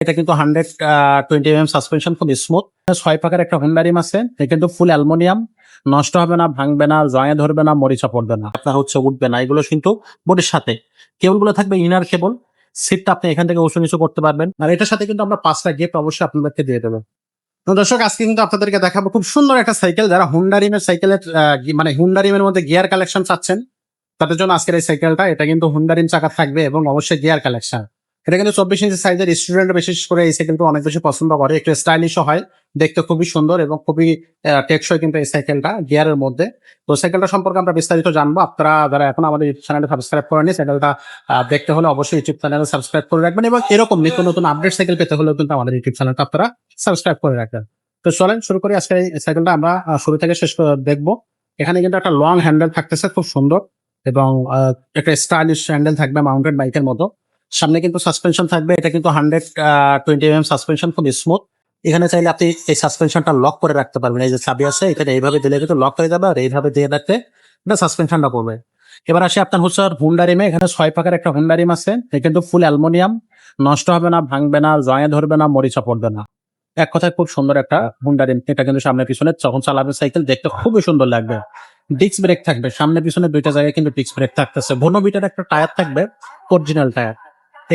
এটা কিন্তু 120 mm suspension, খুব স্মুথ। 6 পাকার একটা হোন্ডা রিম আছে। এটা কিন্তু ফুল অ্যালুমিনিয়াম, নষ্ট হবে না, ভাঙবে না, জয়ে ধরবে না, মরিচা পড়বে না, আপনার উঠবে না। এগুলো কিন্তু বডির সাথে কেবলগুলো থাকবে ইনার কেবল। সিটটা আপনি এখান থেকে উঁচু নিচু করতে পারবেন। আর এটার সাথে কিন্তু আমরা 5টা গিফট অবশ্যই আপনাদেরকে দিয়ে দেবো। তো দর্শক, আজকে কিন্তু আপনাদেরকে দেখাবো খুব সুন্দর একটা সাইকেল। যারা হুন্ডা রিমের সাইকেলের মানে হুন্ডা রিমের মধ্যে গিয়ার কালেকশন চাচ্ছেন, তাদের জন্য আজকের এই সাইকেলটা। এটা কিন্তু হুন্ডা রিম চাকা থাকবে এবং অবশ্যই গিয়ার কালেকশন। এটা কিন্তু 24 ইঞ্চি সাইজের। স্টুডেন্ট বিশেষ করে এই সাইকেলটা অনেক বেশি পছন্দ করে। একটু স্টাইলিশও হয়, দেখতে খুবই সুন্দর এবং খুবই টেকসই কিন্তু এই সাইকেলটা গিয়ারের মধ্যে। তো সাইকেলটা সম্পর্কে আমরা বিস্তারিত জানবো। আপনারা যারা এখন আমাদের ইউটিউব চ্যানেলে সাবস্ক্রাইব করেনি, সাইকেলটা দেখতে হলে অবশ্যই ইউটিউব চ্যানেলে সাবস্ক্রাইব করে রাখবেন এবং এরকম নিত্য নতুন আপডেট সাইকেল পেতে হলেও কিন্তু আমাদের ইউটিউব চ্যানেলটা আপনারা সাবস্ক্রাইব করে রাখবেন। তো চলেন শুরু করি। আজকে এই সাইকেলটা আমরা শুরু থেকে শেষ দেখবো। এখানে কিন্তু একটা লং হ্যান্ডেল থাকতেছে, খুব সুন্দর এবং একটা স্টাইলিশ হ্যান্ডেল থাকবে মাউন্টেন বাইকের মতো। সামনে কিন্তু সাসপেনশন থাকবে। এটা কিন্তু 120 mm সাসপেনশন, খুব স্মুথ। এখানে চাইলে আপনি এই সাসপেনশনটা লক করে রাখতে পারবেন। এই যে চাবি আছে, এখানে এইভাবে দিলে কিন্তু লক হয়ে যাবে, আর এইভাবে দিয়ে রাখতে এটা সাসপেনশনটা করবে। এবার আসি আপনার হচ্ছে হুন্ডা রিমে। এখানে 6 পাকার একটা হুন্ডা রিম আছে। এটা কিন্তু ফুল অ্যালুমিনিয়াম, নষ্ট হবে না, ভাঙবে না, জয়ে ধরবে না, মরিচা পড়বে না। এক কথায় খুব সুন্দর একটা হুন্ডা রিম। এটা কিন্তু সামনে পিছনে যখন চালাবেন সাইকেল দেখতে খুবই সুন্দর লাগবে। ডিস্ক ব্রেক থাকবে সামনে পিছনে দুইটা জায়গায়, কিন্তু ডিস্ক ব্রেক থাকতেছে। ভোনোভিটার একটা টায়ার থাকবে, অরিজিনাল টায়ার।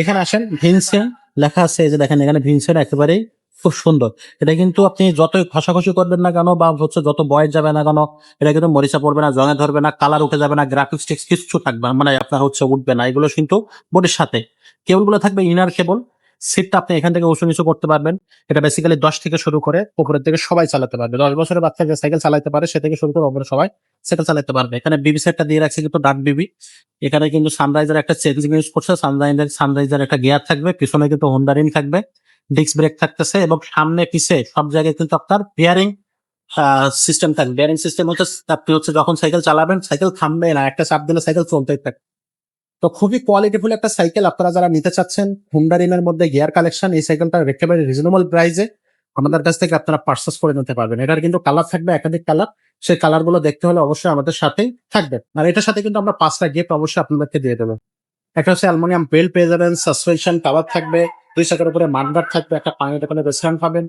এখানে আসেন, ভিনসেন লেখা আছে, এই যে দেখেন এখানে ভিনসেন একেবারেই খুব সুন্দর। এটা কিন্তু আপনি যতই ঘষাঘষি করবেন না কেন বা হচ্ছে যত বয়স যাবে না কেন, এটা কিন্তু মরিচা পড়বে না, জঙে ধরবে না, কালার উঠে যাবে না, গ্রাফিক্স টেক্স কিছু থাকবে না, মানে আপনার উঠবে না। এগুলো কিন্তু বডির সাথে কেবলগুলো থাকবে ইনার কেবল। সিটটা আপনি এখান থেকে উঁচু নিচু করতে পারবেন। এটা বেসিক্যালি 10 থেকে শুরু করে উপরের দিকে সবাই চালাতে পারবে। 10 বছরের বাচ্চা যে সাইকেল চালাতে পারে সে থেকে শুরু করে উপরে সবাই সাইকেল চালাতে পারবে। এখানে বিবি সেটটা দিয়ে রাখছে কিন্তু ডার্ক বিবি। এখানে কিন্তু সানরাইজার একটা চেঞ্জিং ইউজ করছে। সানরাইজার একটা গিয়ার থাকবে, পিছনে কিন্তু হোন্ডা রিম থাকবে, ডিস্ক ব্রেক থাকতেছে এবং সামনে পিছে সব জায়গায় কিন্তু আপনার বিয়ারিং সিস্টেম থাকবে। বিয়ারিং সিস্টেম হচ্ছে আপনি যখন সাইকেল চালাবেন সাইকেল থামবে না, একটা চাপ দিলে সাইকেল চলতেই থাকবে। তো খুবই কোয়ালিটিফুল একটা সাইকেল। আপনারা যারা নিতে চাচ্ছেন হুন্ডা রিমের মধ্যে গিয়ার কালেকশন, এই সাইকেলটা একেবারে রিজনেবল প্রাইসে আমাদের কাছ থেকে আপনারা পারচেস করে নিতে পারবেন। এটার কিন্তু কালার থাকবে একাধিক কালার। সেই কালার গুলো দেখতে হলে অবশ্যই আমাদের সাথেই থাকবে। আর এটার সাথে কিন্তু আমরা 5টা গিফট অবশ্যই আপনাদেরকে দিয়ে দেবো। একটা হচ্ছে অ্যালুমিনিয়াম বেল্ট পেয়ে যাবেন, সাসপেনশন কভার থাকবে, 2 চাকার উপরে মাডগার্ড থাকবে, একটা পানির দোকানে রেস্টুরেন্ট পাবেন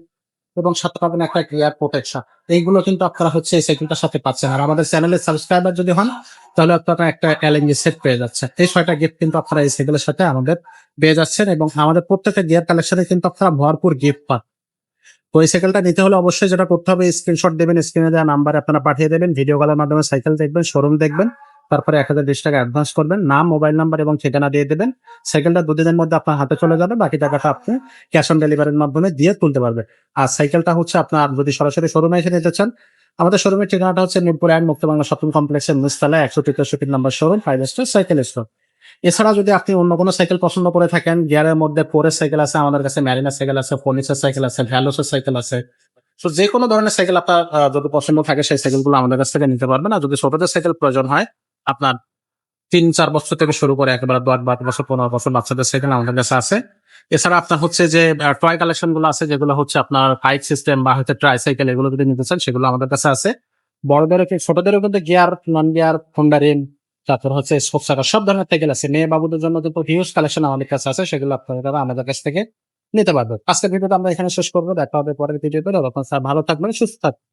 এবং সাথে পাবেন একটা গিয়ার প্রোটেকশন। এইগুলো কিন্তু আপনারা এই সাইকেলটার সাথে পাচ্ছেন। আর আমাদের চ্যানেলের সাবস্ক্রাইবার যদি হন তাহলে আপনারা একটা এলএনজি সেট পেয়ে যাচ্ছেন। এই 6টা গিফট কিন্তু আপনারা এই সাইকেলের সাথে আমাদের পেয়ে যাচ্ছেন এবং আমাদের প্রত্যেকটা গিয়ার কালেকশনে কিন্তু আপনারা ভরপুর গিফট পান। তো এই সাইকেলটা নিতে হলে অবশ্যই যেটা করতে হবে, স্ক্রিনশট দেবেন, স্ক্রিনে দেওয়া নাম্বারে আপনারা পাঠিয়ে দেবেন, ভিডিও কলের মাধ্যমে সাইকেল দেখবেন, শোরুম দেখবেন, তারপরে 1020 টাকা অ্যাডভান্স করবেন, নাম, মোবাইল নাম্বার এবং ঠিকানা দিয়ে দেবেন। সাইকেলটা 2 দিনের মধ্যে আপনার হাতে চলে যাবে, বাকি টাকাটা আপনি ক্যাশ অন ডেলিভারির মাধ্যমে দিয়ে তুলতে পারবেন। আর সাইকেলটা আপনার যদি সরাসরি শোরুমে এসে নিতে চান, আমাদের শোরুমের ঠিকানাটা মিরপুর 1 মুক্ত বাংলা শপিং কমপ্লেক্সের নিচতলায় 163 নম্বর শোরুম, 5 স্টার সাইকেল স্টোর। এছাড়া যদি আপনি অন্য কোনো সাইকেল পছন্দ করে থাকেন, গিয়ারের মধ্যে ফোরের সাইকেল আছে আমাদের কাছে, ম্যারিনার সাইকেল আছে, ফর্নিচার সাইকেল আছে, ভ্যালোসের সাইকেল আছে। তো যে কোনো ধরনের সাইকেল আপনার যদি পছন্দ থাকে সেই সাইকেলগুলো আমাদের কাছ থেকে নিতে পারবেন। আর যদি ছোটদের সাইকেল প্রয়োজন হয়, আপনার 3-4 বছর থেকে শুরু করে একেবারে 10-12 বছর, 15 বছর বাচ্চাদের সাইকেল আমাদের কাছে আছে। এছাড়া আপনার যে টয় কালেকশন গুলো আছে, যেগুলো আপনার ফাইভ সিস্টেম বা ট্রাই সাইকেল, এগুলো যদি নিতে চান সেগুলো আমাদের কাছে আছে। বড়দেরও ছোটদেরও কিন্তু গিয়ার, নন গিয়ার, হোন্ডা রিম, তারপর স্পোক চাকা, সব ধরনের সাইকেল আছে। মেয়ে বাবুদের জন্য কিন্তু হিউজ কালেকশন আমাদের কাছে আছে, সেগুলো আপনারা আমাদের কাছ থেকে নিতে পারবেন। আজকের ভিডিওটা আমরা এখানে শেষ করবো। দেখা হবে পরের ভিডিওতে। তখন স্যার ভালো থাকবেন, সুস্থ থাকবেন।